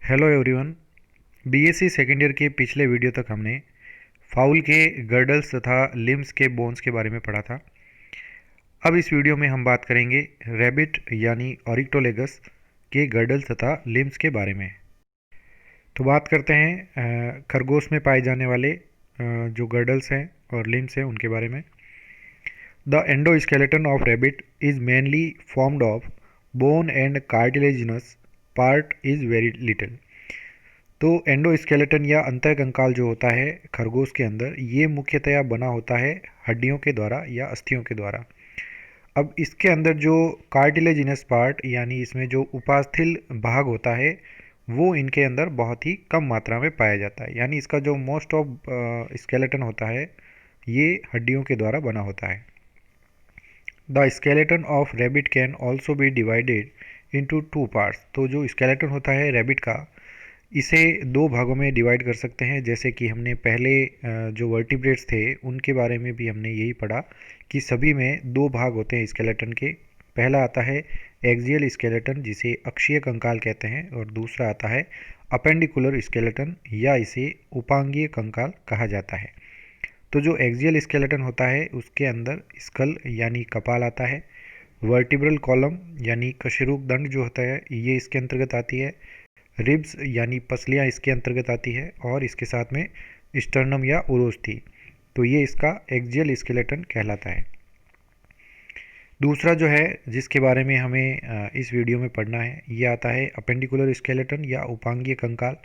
Hello everyone. BSc second year के पिछले video तक हमने फाउल के गर्डल्स तथा लिम्स के बोन्स के बारे में पढ़ा था। अब इस वीडियो में हम बात करेंगे रैबिट यानी ऑरिक्टोलेगस के गर्डल्स तथा लिम्स के बारे में। तो बात करते हैं खरगोश में पाए जाने वाले जो गर्डल्स हैं और लिम्स हैं उनके बारे में। The endoskeleton of rabbit is mainly formed of bone and cartilaginous part is very little. तो एंडोस्केलेटन या अंतःकंकाल जो होता है खरगोश के अंदर, ये मुख्यतया बना होता है हड्डियों के द्वारा या अस्थियों के द्वारा। अब इसके अंदर जो कार्टिलेजिनस पार्ट यानी इसमें जो उपास्थल भाग होता है वो इनके अंदर बहुत ही कम मात्रा में पाया जाता है, यानी इसका जो मोस्ट ऑफ स्केलेटन होता है ये हड्डियों के द्वारा बना होता है। The skeleton of rabbit can also be divided into two parts. तो जो स्केलेटन होता है रैबिट का, इसे दो भागों में डिवाइड कर सकते हैं। जैसे कि हमने पहले जो वर्टिब्रेट्स थे उनके बारे में भी हमने यही पढ़ा कि सभी में दो भाग होते हैं स्केलेटन के। पहला आता है एक्सियल स्केलेटन जिसे अक्षीय कंकाल कहते हैं, और दूसरा आता है अपेंडिकुलर स्केलेटन या इसे उपांगीय कंकाल कहा जाता है। तो जो एक्सियल स्केलेटन होता है उसके अंदर स्कल यानी कपाल आता है, वर्टिब्रल कॉलम यानी कशेरुक दंड जो होता है ये इसके अंतर्गत आती है, रिब्स यानी पसलियाँ इसके अंतर्गत आती है, और इसके साथ में स्टर्नम या उरोस्थी। तो ये इसका एक्सियल स्केलेटन कहलाता है। दूसरा जो है जिसके बारे में हमें इस वीडियो में पढ़ना है ये आता है अपेंडिकुलर स्केलेटन या उपांगीय कंकाल।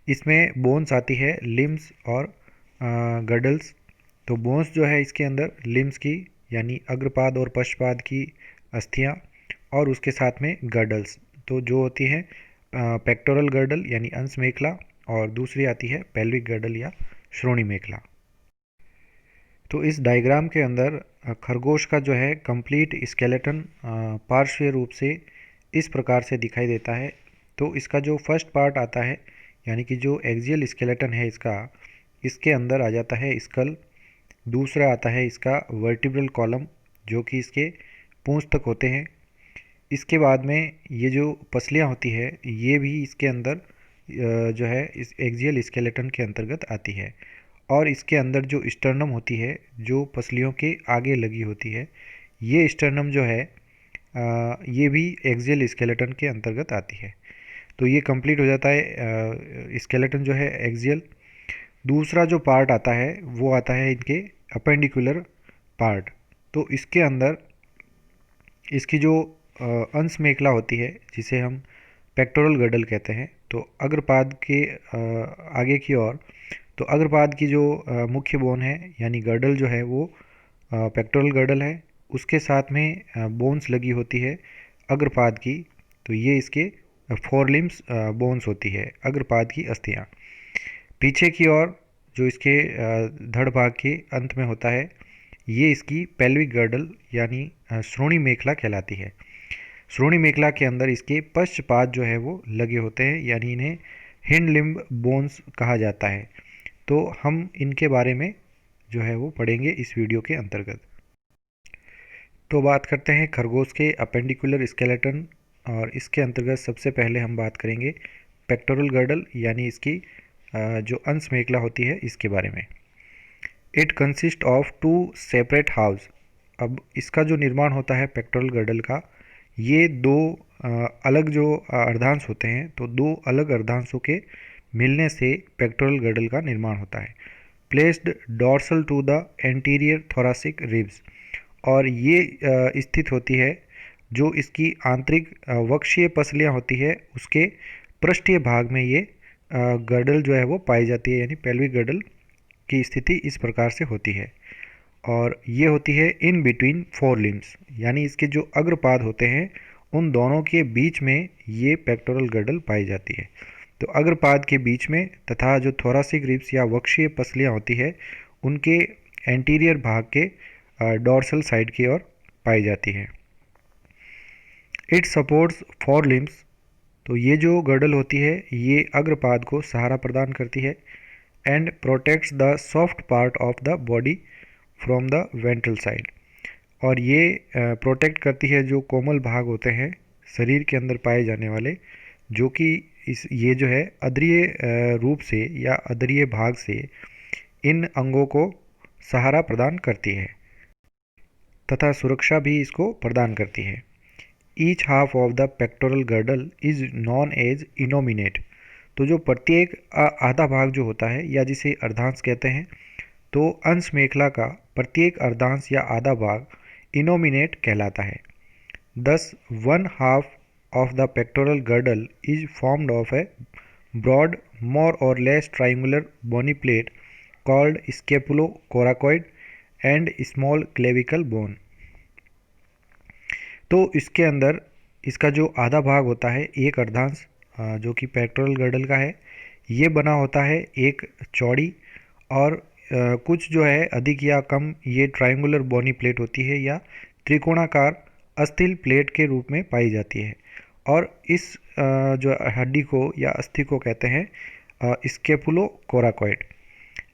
इसमें बोन्स आती है लिम्स और गर्डल्स। तो बोन्स जो है इसके अंदर लिम्स की यानी अग्रपाद और पश्चपाद की अस्थियाँ, और उसके साथ में गर्डल्स तो जो होती हैं पेक्टोरल गर्डल यानी अंश मेखला, और दूसरी आती है पेल्विक गर्डल या श्रोणि मेखला। तो इस डायग्राम के अंदर खरगोश का जो है कंप्लीट स्केलेटन पार्श्वीय रूप से इस प्रकार से दिखाई देता है। तो इसका जो फर्स्ट पार्ट आता है यानी कि जो एक्सियल स्केलेटन है इसका, इसके अंदर आ जाता है स्कल। दूसरा आता है इसका वर्टिब्रल कॉलम जो कि इसके पूंछ तक होते हैं। इसके बाद में ये जो पसलियाँ होती है ये भी इसके अंदर जो है इस एक्सियल स्केलेटन के अंतर्गत आती है, और इसके अंदर जो स्टर्नम होती है जो पसलियों के आगे लगी होती है, ये स्टर्नम जो है ये भी एक्सियल स्केलेटन के अंतर्गत आती है। तो ये कंप्लीट हो जाता है स्केलेटन जो है एक्सियल। दूसरा जो पार्ट आता है वो आता है इनके अपेंडिकुलर पार्ट। तो इसके अंदर इसकी जो अंश मेखला होती है जिसे हम पेक्टोरल गर्डल कहते हैं, तो अग्रपाद के आगे की ओर, तो अग्रपाद की जो मुख्य बोन है यानी गर्डल जो है वो पेक्टोरल गर्डल है। उसके साथ में बोन्स लगी होती है अग्रपाद की, तो ये इसके फोरलिम्स बोन्स होती है अग्रपाद की अस्थियाँ। पीछे की ओर जो इसके धड़ भाग के अंत में होता है ये इसकी पेल्विक गर्डल यानी श्रोणि मेखला कहलाती है। श्रोणि मेखला के अंदर इसके पश्चपाद जो है वो लगे होते हैं, यानी इन्हें हिंड लिम्ब बोन्स कहा जाता है। तो हम इनके बारे में जो है वो पढ़ेंगे इस वीडियो के अंतर्गत। तो बात करते हैं खरगोश के अपेंडिकुलर स्केलेटन, और इसके अंतर्गत सबसे पहले हम बात करेंगे पेक्टोरल गर्डल यानी इसकी जो अंश मेखला होती है इसके बारे में। It consist of two separate house. अब इसका जो निर्माण होता है पेक्टोरल गर्डल का, ये दो अलग जो अर्धांश होते हैं, तो दो अलग अर्धांशों के मिलने से पेक्टोरल गर्डल का निर्माण होता है। Placed dorsal to the anterior thoracic ribs, और ये स्थित होती है जो इसकी आंतरिक वक्षीय पसलियाँ होती है उसके पृष्ठीय भाग में ये गर्डल जो है वो पाई जाती है, यानी पेल्विक गर्डल की स्थिति इस प्रकार से होती है। और ये होती है इन बिटवीन फोर लिम्स, यानी इसके जो अग्रपाद होते हैं उन दोनों के बीच में ये पेक्टोरल गर्डल पाई जाती है। तो अग्रपाद के बीच में तथा जो थोरासिक रिब्स या वक्षीय पसलियाँ होती है उनके एंटीरियर भाग के डॉर्सल साइड की ओर पाई जाती है। It supports four limbs. तो ये जो गर्डल होती है ये अग्रपाद को सहारा प्रदान करती है, and protects the soft part of the body from the ventral side. और ये प्रोटेक्ट करती है जो कोमल भाग होते हैं शरीर के अंदर पाए जाने वाले, जो कि इस ये जो है अद्रिय रूप से या अद्रिय भाग से इन अंगों को सहारा प्रदान करती है तथा सुरक्षा भी इसको प्रदान करती है। Each half of the pectoral girdle is known as innominate. तो जो प्रत्येक आधा भाग जो होता है या जिसे अर्धांश कहते हैं, तो अंश मेखला का प्रत्येक अर्धांश या आधा भाग इनोमिनेट कहलाता है। Thus, one half of the pectoral girdle is formed of a broad, more or less triangular bony plate called scapulocoracoid and small clavicle bone। तो इसके अंदर इसका जो आधा भाग होता है, एक अर्धांश जो कि पेक्टोरल गर्डल का है, ये बना होता है एक चौड़ी और कुछ जो है अधिक या कम ये ट्रायंगुलर बोनी प्लेट होती है या त्रिकोणाकार अस्थिल प्लेट के रूप में पाई जाती है। और इस जो हड्डी को या अस्थि को कहते हैं scapulocoracoid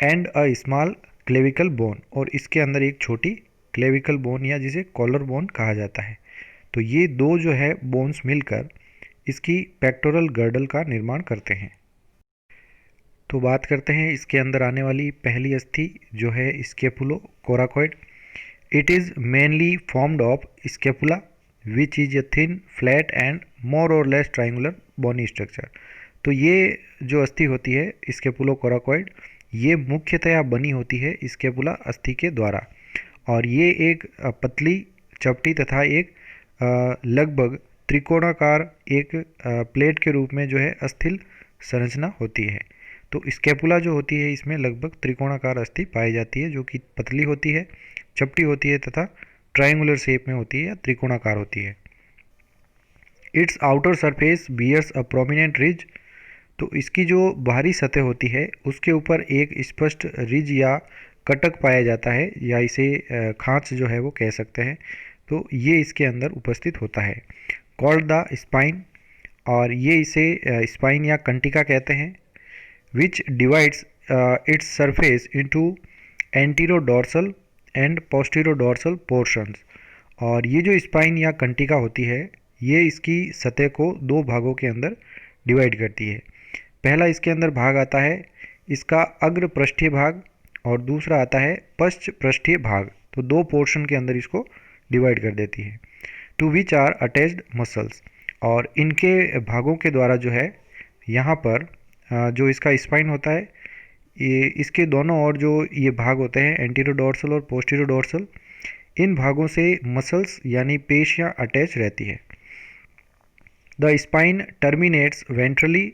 and a small clavicle bone, और इसके अंदर एक छोटी क्लेविकल बोन या जिसे कॉलर बोन कहा जाता है। तो ये दो जो है बोन्स मिलकर इसकी पेक्टोरल गर्डल का निर्माण करते हैं। तो बात करते हैं इसके अंदर आने वाली पहली अस्थि जो है स्केपुलोकोराकॉइड। It is mainly formed of scapula, which is a thin, flat and more or less triangular bony structure। तो ये जो अस्थि होती है स्केपुलोकोराकॉइड, ये मुख्यतया बनी होती है स्केपुला अस्थि के द्वारा, और ये एक पतली चपटी तथा एक लगभग त्रिकोणाकार एक प्लेट के रूप में जो है अस्थिल संरचना होती है। तो स्केपुला जो होती है इसमें लगभग त्रिकोणाकार अस्थि पाई जाती है, जो कि पतली होती है, चपटी होती है तथा ट्रायंगुलर शेप में होती है या त्रिकोणाकार होती है। Its outer surface bears a prominent ridge. तो इसकी जो बाहरी सतह होती है उसके ऊपर एक स्पष्ट रिज या कटक पाया जाता है, या इसे खांच जो है वो कह सकते हैं। तो ये इसके अंदर उपस्थित होता है, कॉल्ड द स्पाइन, और ये इसे स्पाइन या कंटिका कहते हैं। Which divides its surface into anterodorsal and posterodorsal portions. और ये जो स्पाइन या कंटिका होती है ये इसकी सतह को दो भागों के अंदर डिवाइड करती है। पहला इसके अंदर भाग आता है इसका अग्र पृष्ठीय भाग, और दूसरा आता है पश्च पृष्ठीय भाग। तो दो पोर्शन के अंदर इसको डिवाइड कर देती है। To which are attached muscles, और इनके भागों के द्वारा जो है यहाँ पर जो इसका स्पाइन होता है, ये इसके दोनों ओर जो ये भाग होते हैं एंटीरोडोर्सल और पोस्टीरोडोर्सल, इन भागों से मसल्स यानी पेशियाँ अटैच रहती है। The spine terminates ventrally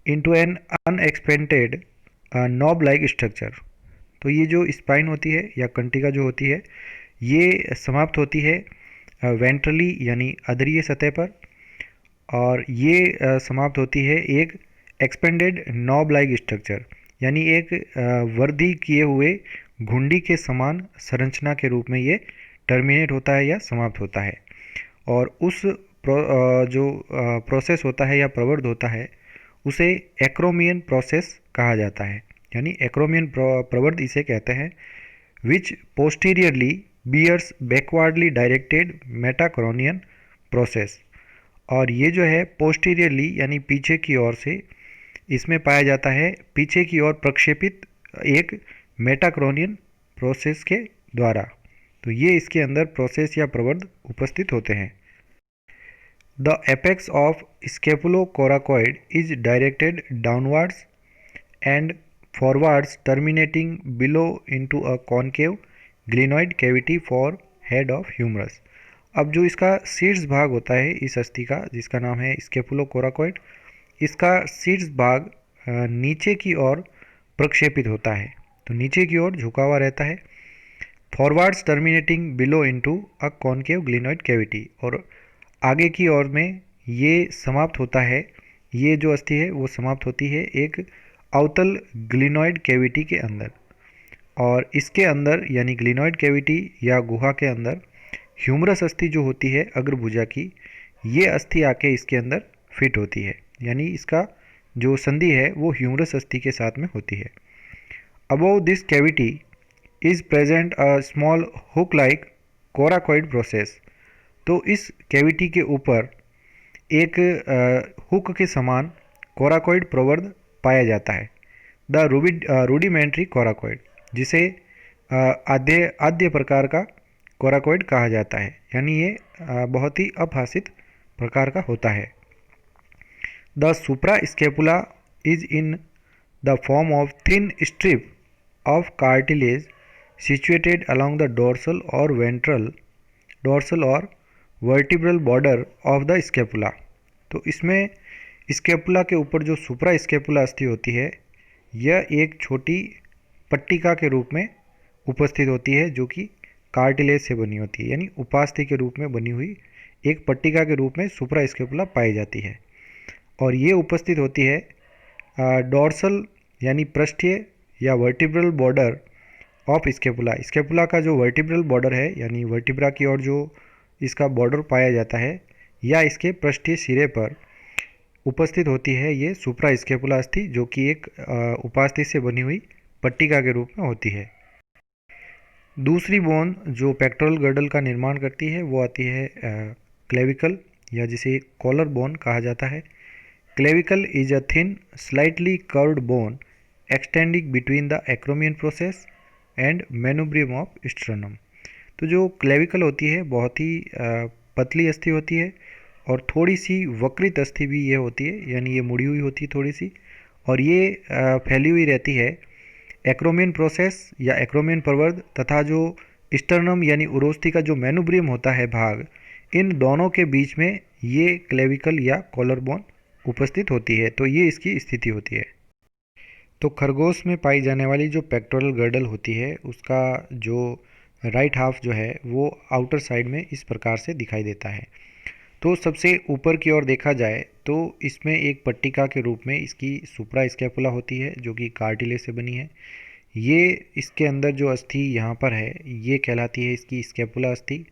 into an unexpanded knob like structure. तो ये जो स्पाइन होती है या कंटिका जो होती है ये समाप्त होती है वेंट्रली यानी अधरीय सतह पर, और ये समाप्त होती है एक एक्सपेंडेड नॉब लाइक स्ट्रक्चर यानी एक वर्धी किए हुए घुंडी के समान संरचना के रूप में ये टर्मिनेट होता है या समाप्त होता है। और उस जो प्रोसेस होता है या प्रवर्ध होता है उसे एक्रोमियन प्रोसेस कहा जाता है, यानी एक्रोमियन प्रवर्ध इसे कहते हैं। Which posteriorly bears backwardly directed metacromion process. और ये जो है पोस्टीरियरली यानी पीछे की ओर से इसमें पाया जाता है पीछे की ओर प्रक्षेपित एक मेटाक्रोनियन प्रोसेस के द्वारा। तो ये इसके अंदर प्रोसेस या प्रवर्ध उपस्थित होते हैं। The apex of scapulocoracoid is directed downwards and forwards terminating below into a concave glenoid cavity for head of humerus. अब जो इसका शीर्ष भाग होता है इस अस्थि का, जिसका नाम है स्केपुलोकोराकॉइड, इसका शीर्ष भाग नीचे की ओर प्रक्षेपित होता है, तो नीचे की ओर झुका हुआ रहता है। Forwards terminating below into a concave glenoid cavity, और आगे की ओर में ये समाप्त होता है, ये जो अस्थि है वो समाप्त होती है एक अवतल ग्लिनॉइड कैविटी के अंदर। और इसके अंदर यानी ग्लिनॉइड कैविटी या गुहा के अंदर ह्यूमरस अस्थि जो होती है अग्रभुजा की, ये अस्थि आके इसके अंदर फिट होती है, यानी इसका जो संधि है वो ह्यूमरस अस्थि के साथ में होती है। Above this cavity is present a small hook like coracoid process. तो इस कैविटी के ऊपर एक हुक के समान कोराकोइड प्रवर्ध पाया जाता है। द रूडिमेंट्री कोराकोइड, जिसे आद्य प्रकार का कोराकोइड कहा जाता है, यानी ये बहुत ही अभाषित प्रकार का होता है। The supra scapula is in the form of thin strip of cartilage situated along the dorsal और vertebral border of the scapula. तो इसमें स्केपुला के ऊपर जो सुप्रा स्केपुला अस्थि होती है, यह एक छोटी पट्टिका के रूप में उपस्थित होती है, जो कि कार्टिलेज से बनी होती है, यानी उपास्थि के रूप में बनी हुई एक पट्टिका के रूप में सुप्रा स्केपुला पाई जाती है। और ये उपस्थित होती है डॉर्सल यानी पृष्ठीय या vertebral border of scapula. Scapula का जो वर्टिब्रल बॉर्डर है, यानी वर्टिब्रा की ओर जो इसका बॉर्डर पाया जाता है, या इसके पृष्ठीय सिरे पर उपस्थित होती है ये सुप्रा स्केपुला अस्थि, जो कि एक उपास्थि से बनी हुई पट्टिका के रूप में होती है। दूसरी बोन जो पेक्टोरल गर्डल का निर्माण करती है वो आती है क्लेविकल, या जिसे कॉलर बोन कहा जाता है। Clavicle is a thin slightly curved bone extending between the acromion process and manubrium of sternum. तो जो क्लेविकल होती है बहुत ही पतली अस्थि होती है और थोड़ी सी वक्रित अस्थि भी ये होती है, यानी ये मुड़ी हुई होती है थोड़ी सी, और ये फैली हुई रहती है एक्रोमियन प्रोसेस या एक्रोमियन प्रवर्ध तथा जो स्टर्नम यानी उरोस्थि का जो मेनुब्रियम होता है भाग, इन दोनों के बीच में ये क्लेविकल या कॉलर बोन उपस्थित होती है। तो ये इसकी स्थिति होती है। तो खरगोश में पाई जाने वाली जो पेक्टोरल गर्डल होती है, उसका जो राइट हाफ जो है वो आउटर साइड में इस प्रकार से दिखाई देता है। तो सबसे ऊपर की ओर देखा जाए तो इसमें एक पट्टिका के रूप में इसकी सुप्रा स्कैपुला होती है, जो कि कार्टिलेज से बनी है। ये इसके अंदर जो अस्थि यहाँ पर है ये कहलाती है इसकी स्कैपुला अस्थि।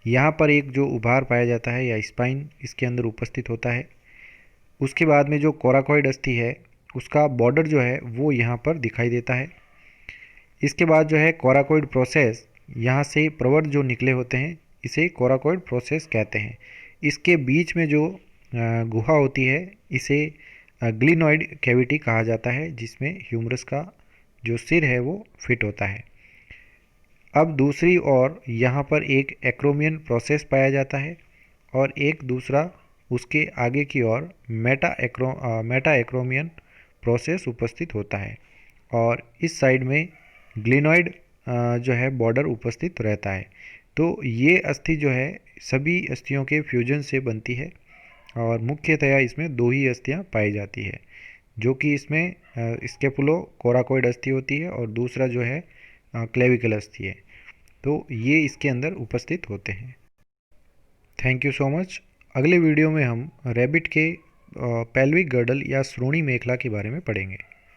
यहाँ पर एक जो उभार पाया जाता है या स्पाइन इसके अंदर उपस्थित होता है। उसके बाद में जो कोराकोइड अस्थि है उसका बॉर्डर जो है वो यहाँ पर दिखाई देता है। इसके बाद जो है कोराकोइड प्रोसेस, यहाँ से प्रवर्ध जो निकले होते हैं इसे कोराकोइड प्रोसेस कहते हैं। इसके बीच में जो गुहा होती है इसे ग्लिनॉइड कैविटी कहा जाता है, जिसमें ह्यूमरस का जो सिर है वो फिट होता है। अब दूसरी ओर यहाँ पर एक एक्रोमियन प्रोसेस पाया जाता है और एक दूसरा उसके आगे की ओर मेटा एक्रोमियन प्रोसेस उपस्थित होता है, और इस साइड में ग्लिनॉइड जो है बॉर्डर उपस्थित रहता है। तो ये अस्थि जो है सभी अस्थियों के फ्यूजन से बनती है और मुख्यतया इसमें दो ही अस्थियाँ पाई जाती है, जो कि इसमें स्केपुलो कोराकोइड अस्थि होती है और दूसरा जो है क्लेविकल अस्थि है। तो ये इसके अंदर उपस्थित होते हैं। Thank you so much. अगले वीडियो में हम रैबिट के पेल्विक गर्डल या श्रोणी मेखला के बारे में पढ़ेंगे।